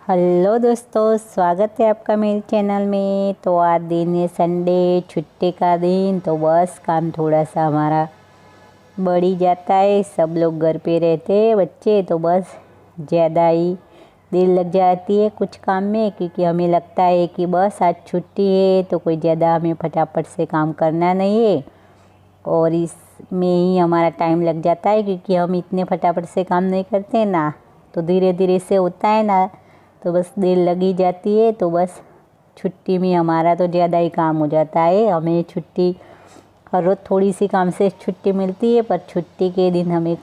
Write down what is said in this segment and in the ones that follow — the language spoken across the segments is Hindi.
हेलो दोस्तों, स्वागत है आपका मेरे चैनल में। तो आज दिन है संडे, छुट्टी का दिन। तो बस काम थोड़ा सा हमारा बढ़ ही जाता है। सब लोग घर पे रहते हैं बच्चे, तो बस ज़्यादा ही देर लग जाती है कुछ काम में, क्योंकि हमें लगता है कि बस आज छुट्टी है तो कोई ज़्यादा हमें फटाफट से काम करना नहीं है। और इसमें ही हमारा टाइम लग जाता है, क्योंकि हम इतने फटाफट से काम नहीं करते ना, तो धीरे धीरे से होता है ना, तो बस देर लगी जाती है। तो बस छुट्टी में हमारा तो ज़्यादा ही काम हो जाता है। हमें छुट्टी हर रोज़ थोड़ी सी काम से छुट्टी मिलती है, पर छुट्टी के दिन हमें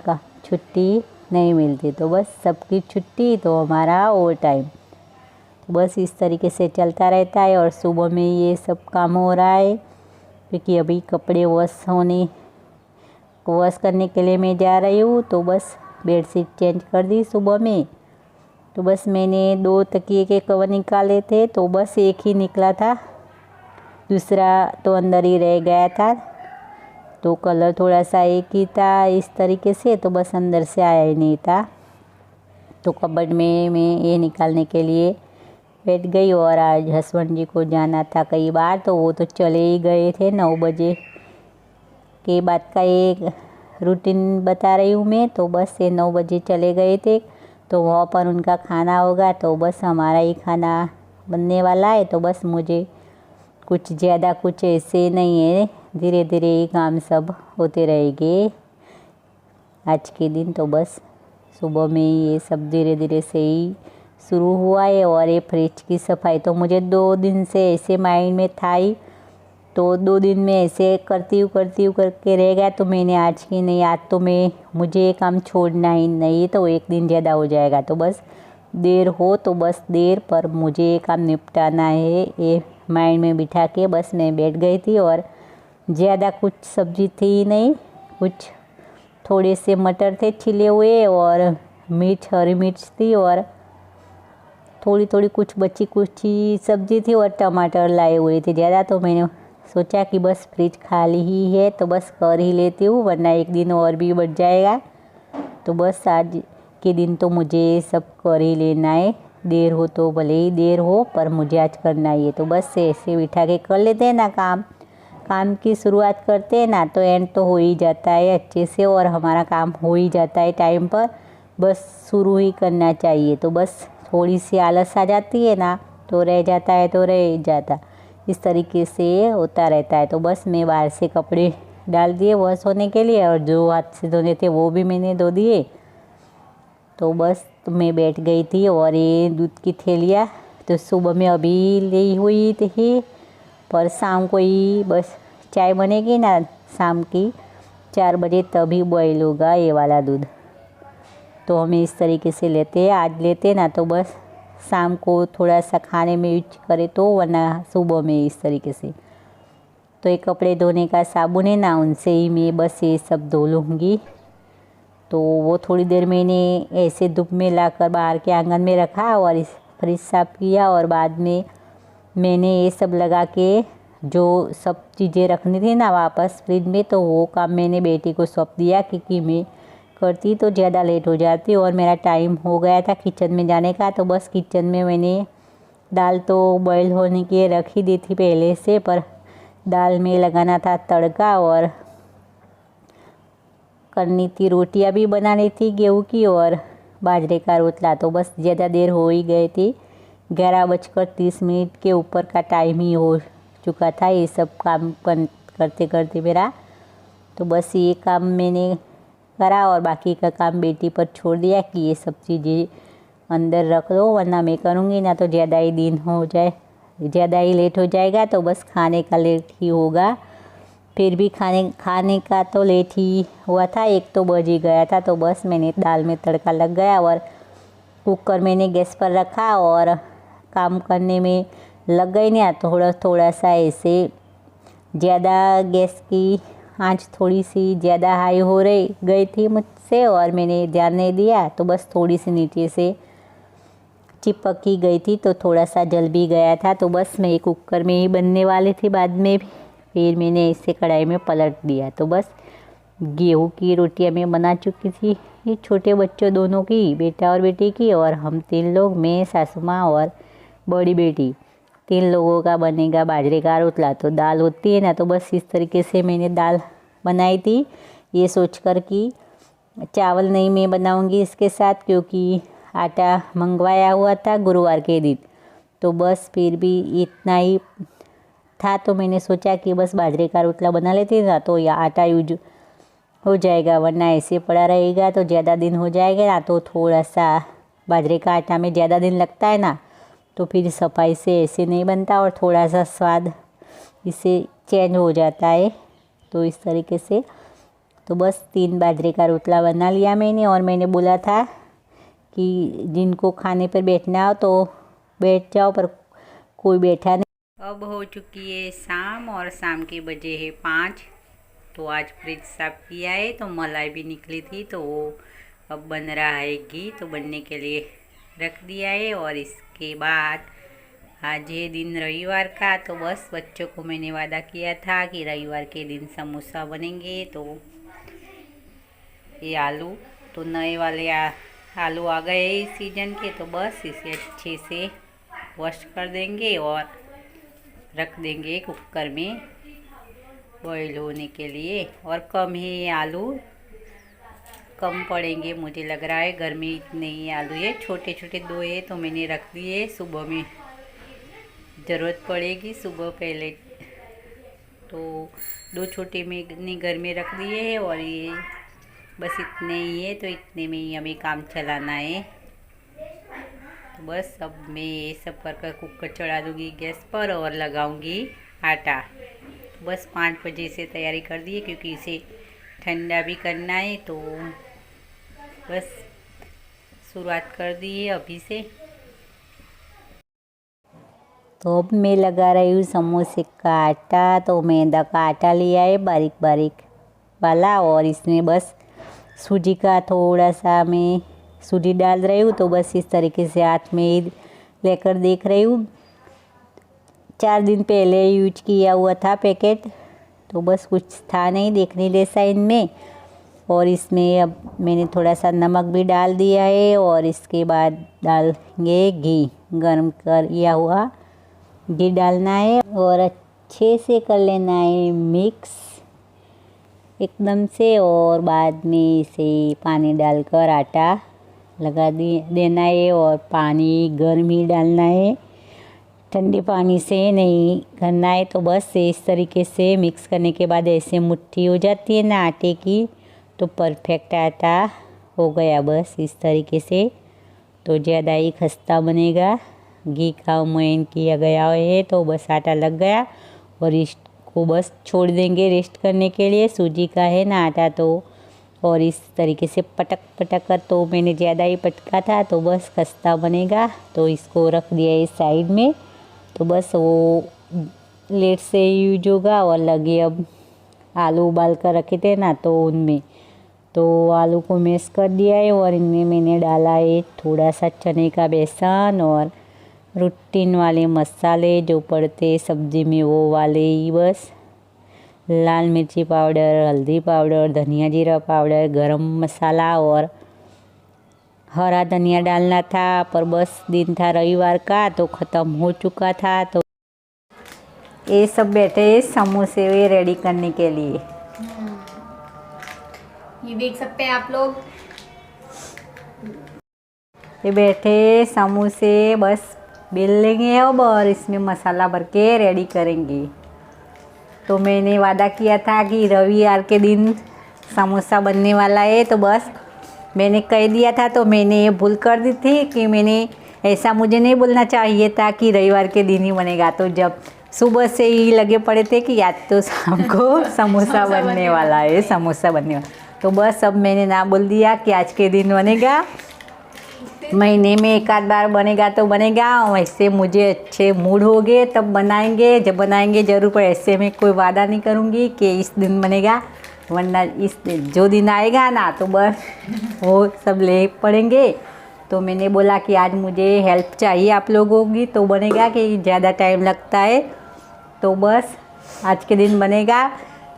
छुट्टी नहीं मिलती। तो बस सबकी छुट्टी तो हमारा ओवर टाइम। तो बस इस तरीके से चलता रहता है। और सुबह में ये सब काम हो रहा है, क्योंकि अभी कपड़े वॉश करने के लिए मैं जा रही हूँ। तो बस बेडशीट चेंज कर दी सुबह में। तो बस मैंने 2 तकिए के कवर निकाले थे, तो बस एक ही निकला था, दूसरा तो अंदर ही रह गया था। तो कलर थोड़ा सा एक ही था इस तरीके से, तो बस अंदर से आया ही नहीं था। तो कबर्ड में मैं ये निकालने के लिए बैठ गई। और आज हस्बैंड जी को जाना था कई बार, तो वो तो चले ही गए थे। 9 बजे के बाद का एक रूटीन बता रही हूँ मैं। तो बस ये 9 बजे चले गए थे, तो वहाँ पर उनका खाना होगा। तो बस हमारा ही खाना बनने वाला है। तो बस मुझे कुछ ज़्यादा कुछ ऐसे नहीं है, धीरे धीरे ही काम सब होते रहेंगे आज के दिन। तो बस सुबह में ये सब धीरे धीरे से ही शुरू हुआ है। और ये फ्रिज की सफाई तो मुझे 2 दिन से ऐसे माइंड में था ही, तो 2 दिन में ऐसे करती हूँ करके रह गया। तो मैंने आज की नहीं, आज तो मुझे ये काम छोड़ना ही नहीं, तो एक दिन ज़्यादा हो जाएगा। तो बस देर हो तो बस देर, पर मुझे ये काम निपटाना है, ये माइंड में बिठा के बस मैं बैठ गई थी। और ज़्यादा कुछ सब्जी थी नहीं, कुछ थोड़े से मटर थे छिले हुए, और हरी मिर्च थी, और थोड़ी थोड़ी कुछ बची कुछ ही सब्जी थी, और टमाटर लाए हुए थे ज़्यादा। तो मैंने सोचा कि बस फ्रिज खाली ही है तो बस कर ही लेती हूँ, वरना एक दिन और भी बढ़ जाएगा। तो बस आज के दिन तो मुझे सब कर ही लेना है, देर हो तो भले ही देर हो, पर मुझे आज करना ही है। तो बस ऐसे बिठा के कर लेते हैं ना काम की शुरुआत करते हैं ना, तो एंड तो हो ही जाता है अच्छे से, और हमारा काम हो ही जाता है टाइम पर। बस शुरू ही करना चाहिए। तो बस थोड़ी सी आलस आ जाती है ना, तो रह जाता है तो रह जाता, इस तरीके से होता रहता है। तो बस मैं बाहर से कपड़े डाल दिए वॉश होने के लिए, और जो हाथ से धोने थे वो भी मैंने धो दिए। तो बस मैं बैठ गई थी। और ये दूध की थैलियाँ तो सुबह में अभी ली हुई थी, पर शाम को ही बस चाय बनेगी ना शाम की 4 बजे, तभी बॉयल होगा ये वाला दूध। तो हमें इस तरीके से लेते हैं, आज लेते ना, तो बस शाम को थोड़ा सा खाने में यूज करें, तो वरना सुबह में इस तरीके से। तो ये कपड़े धोने का साबुन है ना, उनसे ही मैं बस ये सब धो लूँगी। तो वो थोड़ी देर मैंने ऐसे धूप में लाकर बाहर के आंगन में रखा, और इस फ्रिज साफ किया। और बाद में मैंने ये सब लगा के जो सब चीज़ें रखनी थी ना वापस फ्रिज में, तो वो काम मैंने बेटी को सौंप दिया, क्योंकि मैं करती तो ज़्यादा लेट हो जाती, और मेरा टाइम हो गया था किचन में जाने का। तो बस किचन में मैंने दाल तो बॉयल होने के रख ही दी थी पहले से, पर दाल में लगाना था तड़का, और करनी थी रोटियां भी बनानी थी गेहूँ की, और बाजरे का रोटला। तो बस ज़्यादा देर हो ही गई थी, 11:30 के ऊपर का टाइम ही हो चुका था ये सब काम करते करते मेरा। तो बस ये काम मैंने करा, और बाकी का काम बेटी पर छोड़ दिया कि ये सब चीज़ें अंदर रख दो, वरना मैं करूँगी ना तो ज़्यादा ही दिन हो जाए, ज़्यादा ही लेट हो जाएगा। तो बस खाने का लेट ही होगा। फिर भी खाने का तो लेट ही हुआ था, 1 तो बज ही गया था। तो बस मैंने दाल में तड़का लग गया, और कुकर मैंने गैस पर रखा, और काम करने में लग गई ना, थोड़ा सा ऐसे ज़्यादा गैस की आँच थोड़ी सी ज़्यादा हाई हो गई थी मुझसे, और मैंने ध्यान नहीं दिया। तो बस थोड़ी सी नीचे से चिपक ही गई थी, तो थोड़ा सा जल भी गया था। तो बस मैं कुकर में ही बनने वाली थी बाद में भी, फिर मैंने इसे कढ़ाई में पलट दिया। तो बस गेहूं की रोटियां मैं बना चुकी थी। ये छोटे बच्चों दोनों की, बेटा और बेटी की, और हम 3 लोग, मैं, सासू माँ और बड़ी बेटी, 3 लोगों का बनेगा बाजरे का रोटला। तो दाल होती है ना, तो बस इस तरीके से मैंने दाल बनाई थी, ये सोचकर कि चावल नहीं मैं बनाऊंगी इसके साथ, क्योंकि आटा मंगवाया हुआ था गुरुवार के दिन। तो बस फिर भी इतना ही था, तो मैंने सोचा कि बस बाजरे का रोटला बना लेते ना, तो या आटा यूज हो जाएगा, वरना ऐसे पड़ा रहेगा तो ज़्यादा दिन हो जाएगा ना। तो थोड़ा सा बाजरे का आटा में ज़्यादा दिन लगता है ना, तो फिर सफाई से ऐसे नहीं बनता और थोड़ा सा स्वाद इससे चेंज हो जाता है। तो इस तरीके से तो बस 3 बाजरे का रोटला बना लिया मैंने, और मैंने बोला था कि जिनको खाने पर बैठना हो तो बैठ जाओ, पर कोई बैठा नहीं। अब हो चुकी है शाम, और शाम के बजे है 5। तो आज फ्रिज साफ किया है, तो मलाई भी निकली थी, तो वो अब बन रहा है घी, तो बनने के लिए रख दिया है। और इसके बाद आज है दिन रविवार का, तो बस बच्चों को मैंने वादा किया था कि रविवार के दिन समोसा बनेंगे। तो ये आलू तो नए वाले आलू आ गए इस सीजन के, तो बस इसे अच्छे से वॉश कर देंगे और रख देंगे कुकर में बॉईल होने के लिए। और कम ही आलू कम पड़ेंगे मुझे लग रहा है, घर में इतने ही आलू है, छोटे छोटे 2 है, तो मैंने रख दिए, सुबह में ज़रूरत पड़ेगी सुबह पहले। तो 2 छोटे मैंने घर में रख दिए हैं, और ये बस इतने ही है, तो इतने में ही हमें काम चलाना है। तो बस अब मैं ये सब कर कुकर चढ़ा दूँगी गैस पर और लगाऊंगी आटा। बस 5 बजे से तैयारी कर दी है, क्योंकि इसे ठंडा भी करना है, तो बस शुरुआत कर दी है अभी से। तो अब मैं लगा रही हूँ समोसे का आटा। तो मैदा का आटा लिया है बारीक बारीक वाला, और इसमें बस सूजी का थोड़ा सा मैं सूजी डाल रही हूँ। तो बस इस तरीके से हाथ में लेकर देख रही हूँ, 4 दिन पहले यूज किया हुआ था पैकेट, तो बस कुछ था नहीं देखने जैसा इनमें। और इसमें अब मैंने थोड़ा सा नमक भी डाल दिया है, और इसके बाद डालेंगे घी, गर्म किया हुआ घी डालना है, और अच्छे से कर लेना है मिक्स एकदम से। और बाद में इसे पानी डालकर आटा लगा देना है, और पानी गर्म ही डालना है, ठंडे पानी से नहीं करना है। तो बस इस तरीके से मिक्स करने के बाद ऐसे मुट्ठी हो जाती है ना आटे की, तो परफेक्ट आटा हो गया बस इस तरीके से। तो ज़्यादा ही खस्ता बनेगा, घी का मोयन किया गया है, तो बस आटा लग गया, और इसको बस छोड़ देंगे रेस्ट करने के लिए। सूजी का है ना आटा, तो और इस तरीके से पटक पटक कर, तो मैंने ज़्यादा ही पटका था, तो बस खस्ता बनेगा। तो इसको रख दिया इस साइड में, तो बस वो लेट से यूज होगा। और लगे अब आलू उबाल कर रखे थे ना, तो उनमें तो आलू को मैश कर दिया है, और इनमें मैंने डाला है थोड़ा सा चने का बेसन और रूटीन वाले मसाले जो पड़ते सब्जी में, वो वाले ही बस लाल मिर्ची पाउडर, हल्दी पाउडर, धनिया जीरा पाउडर, गरम मसाला और हरा धनिया डालना था, पर बस दिन था रविवार का तो ख़त्म हो चुका था। तो ये सब बैठे समोसे रेडी करने के लिए। ये देख सकते हैं आप लोग, ये बैठे समोसे बस बेल लेंगे अब, और इसमें मसाला भर के रेडी करेंगे। तो मैंने वादा किया था कि रविवार के दिन समोसा बनने वाला है, तो बस मैंने कह दिया था, तो मैंने ये भूल कर दी थी कि मैंने ऐसा मुझे नहीं बोलना चाहिए था कि रविवार के दिन ही बनेगा। तो जब सुबह से ही लगे पड़े थे कि आज तो शाम को समोसा बनने वाला है, समोसा बनने वाला। तो बस अब मैंने ना बोल दिया कि आज के दिन बनेगा, महीने में 1 आध बार बनेगा तो बनेगा। वैसे मुझे अच्छे मूड हो गए तब बनाएंगे, जब बनाएंगे ज़रूर, पर ऐसे में कोई वादा नहीं करूँगी कि इस दिन बनेगा, वरना इस जो दिन आएगा ना तो बस वो सब ले पड़ेंगे। तो मैंने बोला कि आज मुझे हेल्प चाहिए आप लोगों की, तो बनेगा कि ज़्यादा टाइम लगता है, तो बस आज के दिन बनेगा।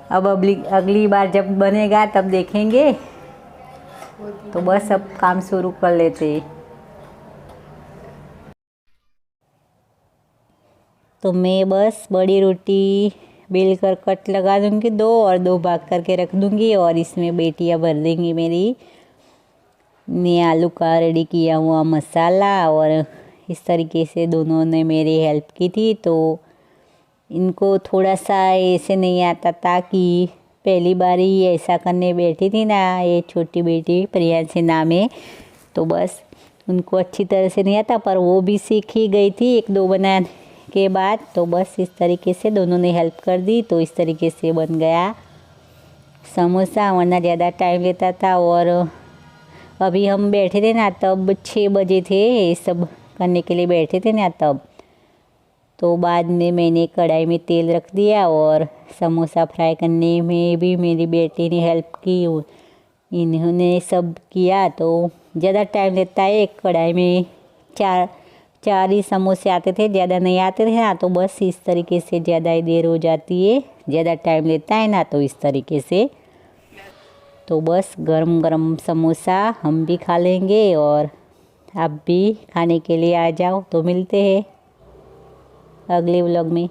अब अगली बार जब बनेगा तब देखेंगे। तो बस अब काम शुरू कर लेते। तो मैं बस बड़ी रोटी बेल कर कट लगा दूंगी 2 और 2 भाग करके रख दूंगी और इसमें बेटियां भर देंगी मेरी। मैं आलू का रेडी किया हुआ मसाला और इस तरीके से दोनों ने मेरी हेल्प की थी। तो इनको थोड़ा सा ऐसे नहीं आता था कि पहली बार ही ऐसा करने बैठी थी ना, ये छोटी बेटी प्रियांशी नाम है। तो बस उनको अच्छी तरह से नहीं आता, पर वो भी सीख ही गई थी 1-2 बनाने के बाद। तो बस इस तरीके से दोनों ने हेल्प कर दी, तो इस तरीके से बन गया समोसा, वरना ज़्यादा टाइम लेता था। और अभी हम बैठे थे ना तब 6 बजे थे, ये सब करने के लिए बैठे थे ना तब। तो बाद में मैंने कढ़ाई में तेल रख दिया और समोसा फ्राई करने में भी मेरी बेटी ने हेल्प की, इन्होंने सब किया। तो ज़्यादा टाइम लेता है, एक कढ़ाई में 4 ही समोसे आते थे, ज़्यादा नहीं आते थे ना। तो बस इस तरीके से ज़्यादा ही देर हो जाती है, ज़्यादा टाइम लेता है ना, तो इस तरीके से। तो बस गरम गरम समोसा हम भी खा लेंगे और आप भी खाने के लिए आ जाओ। तो मिलते हैं अगले व्लॉग में।